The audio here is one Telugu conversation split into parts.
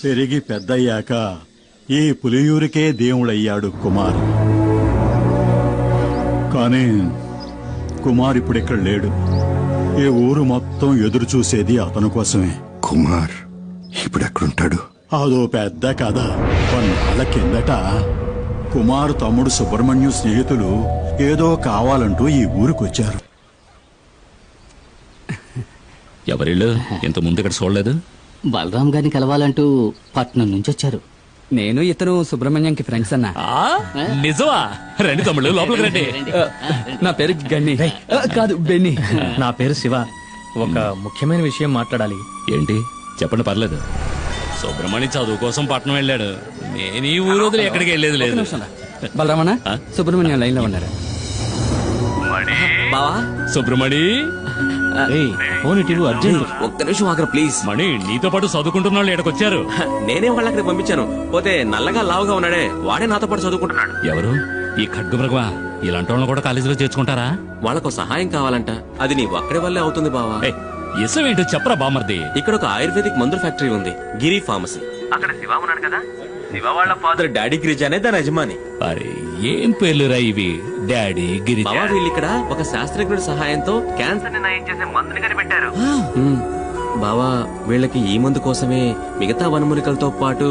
పెరిగి పెద్దయ్యాక ఈ పులియూరికే దేవుడయ్యాడు కుమార్. కానీ కుమార్ ఇప్పుడిక్కడ లేడు. ఈ ఊరు మొత్తం ఎదురు చూసేది అతని కోసమే. కుమార్ ఇప్పుడు ఎక్కడుంటాడు? అదో పెద్ద కథ. కొన్నాళ్ళ కిందట కుమార్ తమ్ముడు సుబ్రహ్మణ్యం స్నేహితులు ఏదో కావాలంటూ ఈ ఊరికొచ్చారు. ఎవరిళ్ళు ఇంత ముందు ఇక్కడ చూడలేదు? బలరాం గారిని కలవాలంటూ పట్నం నుంచి వచ్చారు. నేను ఇతను సుబ్రహ్మణ్యంకి ఫ్రెండ్స్ అన్నా. నిజమా? రండి తమ్ముళ్ళు, లోపలికి రండి. నా పేరు గన్ని. కాదు, బెన్ని. నా పేరు శివ. ఒక ముఖ్యమైన విషయం మాట్లాడాలి. ఏంటి చెప్పండి, పర్లేదు. సుబ్రహ్మణ్యం చదువు కోసం పట్నం వెళ్ళాడు. నేను ఈ ఊరు వదిలి ఎక్కడికి వెళ్ళేది లేదు. బలరామన్న, సుబ్రహ్మణ్యం లైన్ లో ఉన్నారు. బావా, సుబ్రహ్మణి ఫోన్ ఇటు అర్జెంట్. ఒక్క నిమిషం ఆగరా ప్లీజ్. మణి, నీతో పాటు చదువుకుంటున్న వాళ్ళు ఇక్కడికొచ్చారు. నేనే వాళ్ళ అక్కడికి పంపించాను. పోతే నల్లగా లావుగా ఉన్నాడే వాడే నాతో పాటు చదువుకుంటున్నాడు. ఎవరు? ఈ ఖడ్గమృగమా? ఇలాంటి వాళ్ళని కూడా కాలేజీలో చేర్చుకుంటారా? వాళ్ళకు సహాయం కావాలంట. అది నీ ఒక్కడి వల్లే అవుతుంది బావా. ఇసం ఏంటో చెప్పరా బామర్ది. ఇక్కడ ఒక ఆయుర్వేదిక్ మందుల ఫ్యాక్టరీ ఉంది, గిరి ఫార్మసీ. అక్కడ శివ ఉన్నాడు కదా, శివ వాళ్ళ ఫాదర్ డాడీ గిరిజ అనే దాని యజమాని. అరే ఏం పేర్లురా ఇవి? డాడీ గిరిజ. బావా, వీళ్ళు ఇక్కడ ఒక శాస్త్రజ్ఞుడి సహాయంతో క్యాన్సర్ ని నయం చేసే మందుని కనిపెట్టారు. బావా, వీళ్ళకి ఈ మందు కోసమే మిగతా వనమూలికలతో పాటు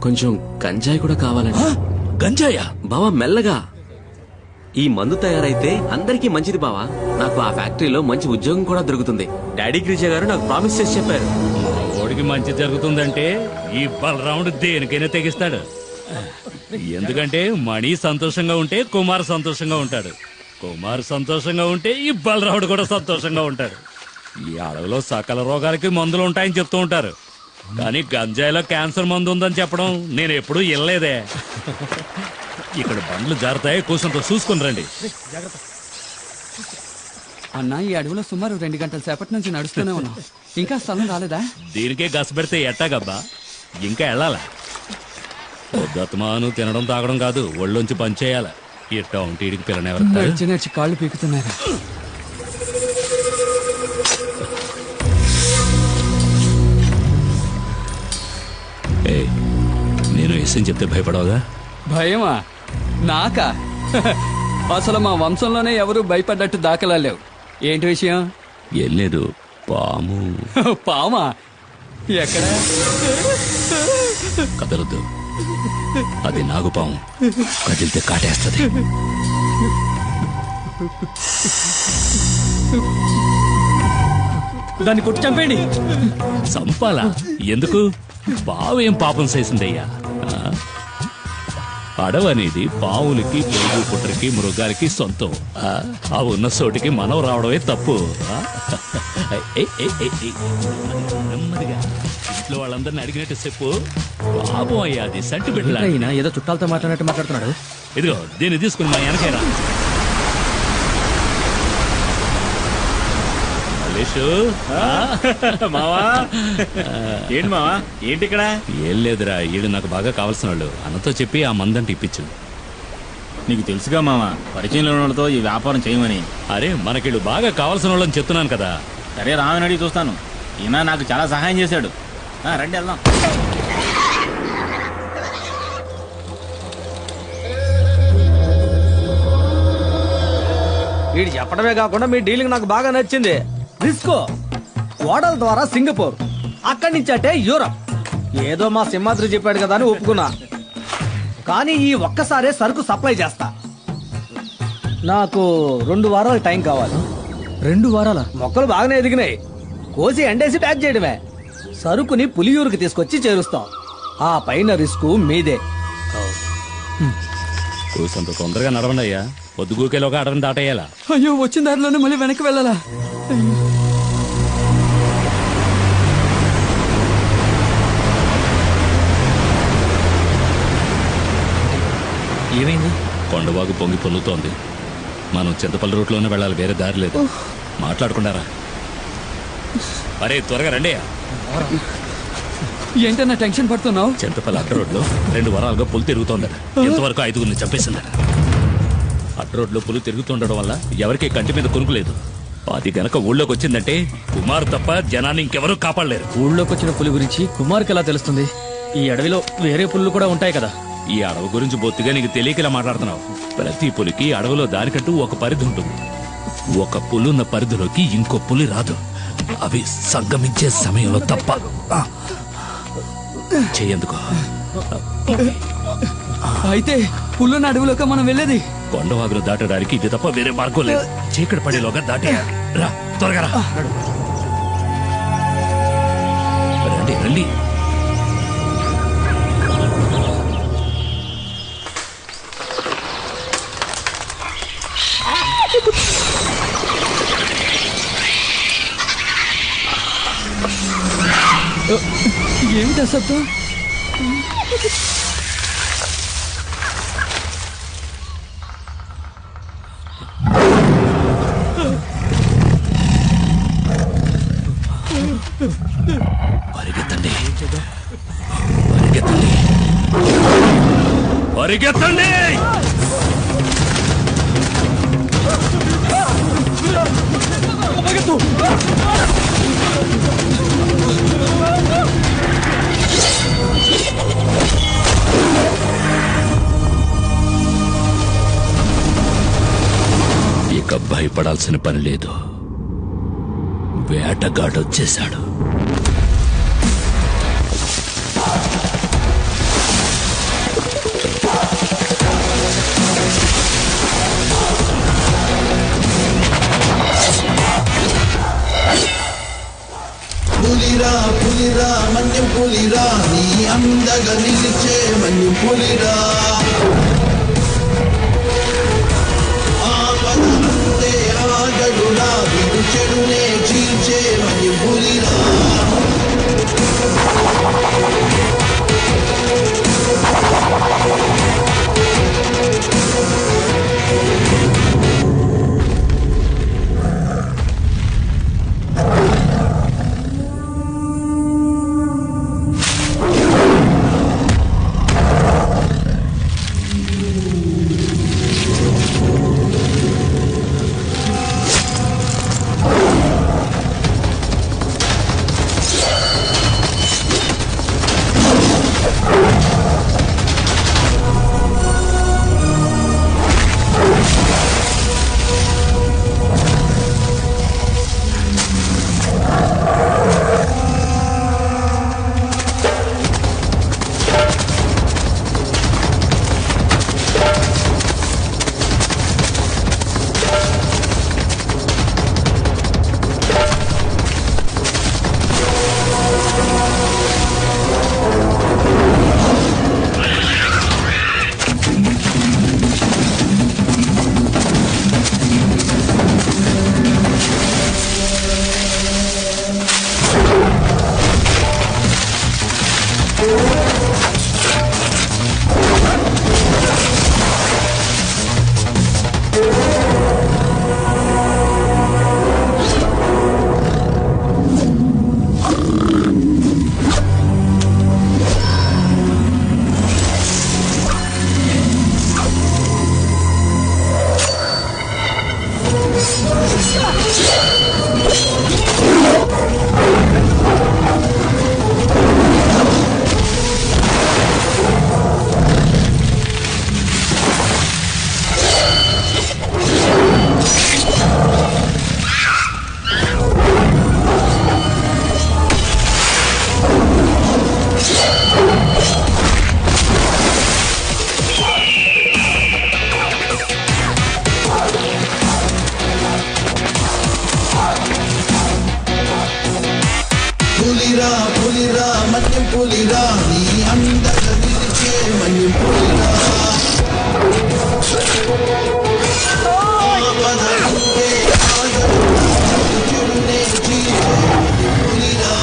కొంచెం గంజాయి కూడా కావాలంట. గంజాయా? బావా మెల్లగా. ఈ మందు తయారైతే అందరికీ మంచిది బావా. నాకు ఆ ఫ్యాక్టరీలో మంచి ఉద్యోగం కూడా దొరుకుతుంది. డాడీ గిరిజ గారు నాకు ప్రామిస్ చేసి చెప్పారు. ఓడికి మంచి జరుగుతుందంటే ఈ బలరాముడు దేనికైనా తెగిస్తాడు. ఎందుకంటే మణి సంతోషంగా ఉంటే కుమార్ సంతోషంగా ఉంటాడు. కుమార్ సంతోషంగా ఉంటే ఈ బలరాముడు కూడా సంతోషంగా ఉంటాడు. ఈ అడవిలో సకల రోగాలకి మందులు ఉంటాయని చెప్తూ ఉంటారు, కానీ గంజాయిలో క్యాన్సర్ మందు ఉందని చెప్పడం నేను ఎప్పుడూ వినలేదే. ఇక్కడ బండ్లు జారుతాయి, కూర్చొంత చూసుకుని రండి. అన్నా, ఈ అడవిలో సుమారు 2 గంటల సేపటి నుంచి నడుస్తూనే ఉన్నాం. ఇంకా స్థలం రాలేదా? దీనికే గస పెడితే ఎట్టాగబ్బా, ఇంకా వెళ్ళాలా? పొద్దుమాను తినడం తాగడం కాదు, ఒళ్ళొంచి పనిచేయాల. ఇట్టా ఉంటే ఇడికి పిల్లనెవరు నడిచి కాళ్ళు పీకుతున్నారు. నేను ఎస్ఎం చెప్తే భయపడవుగా? భయమా? నాకా? అసలు మా వంశంలోనే ఎవరు భయపడ్డట్టు దాఖలా లేవు. ఏంటి విషయం? ఏం లేదు, పాము. పామా? ఎక్కడ? కదలొద్దు, అది నాగుపాము. కదిలితే కాటేస్తుంది. దాన్ని కొట్టి చంపేయండి. చంపాలా? ఎందుకు? పావేం పాపం చేసిందయ్యా? అడవనేది పావులకి, పెరుగు పుట్రకి, మృగాలకి సొంతం. ఆ ఉన్న చోటికి మనం రావడమే తప్పు. నెమ్మదిగా ఇంట్లో వాళ్ళందరినీ అడిగినట్టు చెప్పు. పాపం అయ్యా, అది సంటి బిడ్డలా. ఏదో చుట్టాలతో మాట్లాడినట్టు మాట్లాడుతున్నాడు. ఇదిగో దీన్ని తీసుకుని మా వెనకైనా. మావా, ఏంటి మావా, ఏంటి ఇక్కడ? ఏం లేదురా, ఈడు నాకు బాగా కావాల్సిన వాళ్ళు. అన్నతో చెప్పి ఆ మందంటే ఇప్పించు. నీకు తెలుసుగా మావా, పరిచయం లేని వాళ్ళతో ఈ వ్యాపారం చేయమని. అరే మనకిడు బాగా కావాల్సిన వాళ్ళని చెప్తున్నాను కదా. సరే, రామని అడిగి చూస్తాను. ఈయన నాకు చాలా సహాయం చేశాడు. రండి వెళ్దాం. వీడు చెప్పడమే కాకుండా మీ డీలింగ్ నాకు బాగా నచ్చింది. రిస్కో ఓడల ద్వారా సింగపూర్, అక్కడి నుంచి అంటే యూరప్. ఏదో మా సింహాద్రి చెప్పాడు కదా అని ఒప్పుకున్నా. కానీ ఈ ఒక్కసారే సరుకు సప్లై చేస్తా. నాకు 2 వారాల టైం కావాలి. 2 వారాల? మొక్కలు బాగానే ఎదిగినాయి. కోసి ఎండేసి ప్యాక్ చేయడమే. సరుకుని పులియూరుకి తీసుకొచ్చి చేరుస్తాం. ఆ పైన రిస్క్ మీదే. కూసంత తొందరగా నడవండి అయ్యా, పొద్దుగూకేలోగా అడవిని దాటేయాలా. అయ్యో, వచ్చిన దారిలోనే మళ్ళీ వెనక్కి వెళ్ళాలా? ఏమైంది? కొండవాగు పొంగి పొల్లుతోంది. మనం చింతపల్లి రూట్లోనే వెళ్ళాలి, వేరే దారి లేదు. మాట్లాడుకుంటారా? అరే త్వరగా రండి. ఏంటన్నా టెన్షన్ పడుతున్నావు? చింతపల్లి అడ్డ రోడ్లో 2 వారాలుగా పులి తిరుగుతోందట. ఎంతవరకు 5గురిని చంపేసిందట. అడ్డ రోడ్లో పులి తిరుగుతుండడం వల్ల ఎవరికి కంటి మీద కొనుక్కు లేదు. అది గనక ఊళ్ళోకి వచ్చిందంటే కుమార్ తప్ప జనాన్ని ఇంకెవరూ కాపాడలేరు. ఊళ్ళోకి వచ్చిన పులి గురించి కుమార్కి ఎలా తెలుస్తుంది? ఈ అడవిలో వేరే పులులు కూడా ఉంటాయి కదా. ఈ అడవి గురించి బొత్తిగా నీకు తెలియకలా మాట్లాడుతున్నావు. ప్రతి పులికి అడవిలో దానికంటూ ఒక పరిధి ఉంటుంది. ఒక పులున్న పరిధిలోకి ఇంకో పులి రాదు. అవి సంగమించే సమయంలో తప్ప చెయ్యందుకో. అయితే పుల్లున్న అడవిలోకి మనం వెళ్ళేది? కొండవాగులు దాటడానికి ఇది తప్ప వేరే మార్గం లేదు. చీకటి పడేలోగా దాటి రా, త్వరగా రా. రండి రండి. ఏమిటా శబ్దం? పరిగెత్తండి, పరిగెత్తండి, పరిగెత్తండి. ఇక భయపడాల్సిన పని లేదు. వేటగాడొచ్చేశాడు. పులిరా పులిరా మన్యం పులిరా, నీ అందగా నిలిచే మన్యం పులిరా. ఆపద అంతే ఆగడురా, విడు చెడునే చీల్చే మన్యం పులిరా. పులిరా పులిరా మన్యం పులిరా, నీ అందగా నిలిచే మన్యం పులిరా. ఆపద అంతే ఆగడురా, విడు చెడునే చీల్చే మన్యం పులిరా.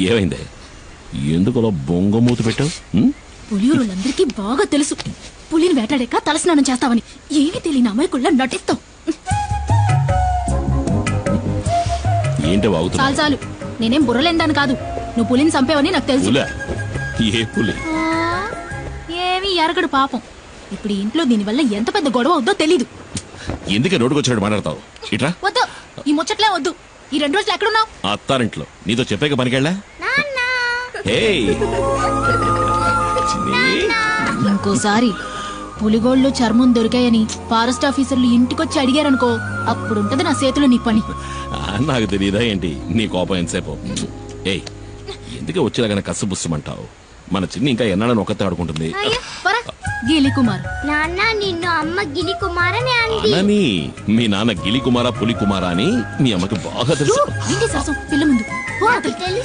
ఏమైంది? ఎందుకు అలా బొంగమూత పెట్టావు? పులియూరులందరికీ బాగా తెలుసు పులిని వేటాడాక తలస్నానం చేస్తావని. ఏమీ తెలియని అమాయకుల్లా నటిస్తావు. ఏంటి వాగుతున్నా? చాలు చాలు, నేనేం బుర్రలేందాను కాదు. నువ్వు పులిని చంపేవని నాకు తెలుసు. పులా? ఏ పులి? ఏమీ ఎరగడు పాపం. ఇప్పుడు ఈ ఇంట్లో దీనివల్ల ఎంత పెద్ద గొడవ అవుద్దో తెలీదు. ఎందుకే రోడ్డుకు వచ్చాడు మాట్లాడతావు? ఇట్రా. వద్దు, ఈ ముచ్చట్లే వద్దు. ఈ 2 రోజులు ఎక్కడున్నావు? అత్తారింట్లో. నీతో చెప్పాక పనికెళ్ళా? ఏయ్, చిన్ని. ఇంకోసారి పులిగోళ్ళు చర్మం దొరికాయని ఫారెస్ట్ ఆఫీసర్లు ఇంటికొచ్చి అడిగారనుకో, అప్పుడుంటది నా చేతిలో నీ పని. నాకు తెలియదా ఏంటి నీ కోపం ఎంతసేపు? ఏయ్, ఎందుకే వచ్చేలాగా కసుబుస్సమంటావు? మన చిన్ని ఇంకా ఎన్నాళ్ళని ఒక్కతే ఆడుకుంటుంది. గిలి కుమార్. నాన్న నిన్ను అమ్మ గిలి కుమార్ అని అంది. అనని మీ నాన్న గిలి కుమారా పులి కుమారా అని మీ అమ్మకి బాగా తెలుసు. ఏంటి సరసం పిల్ల ముందు?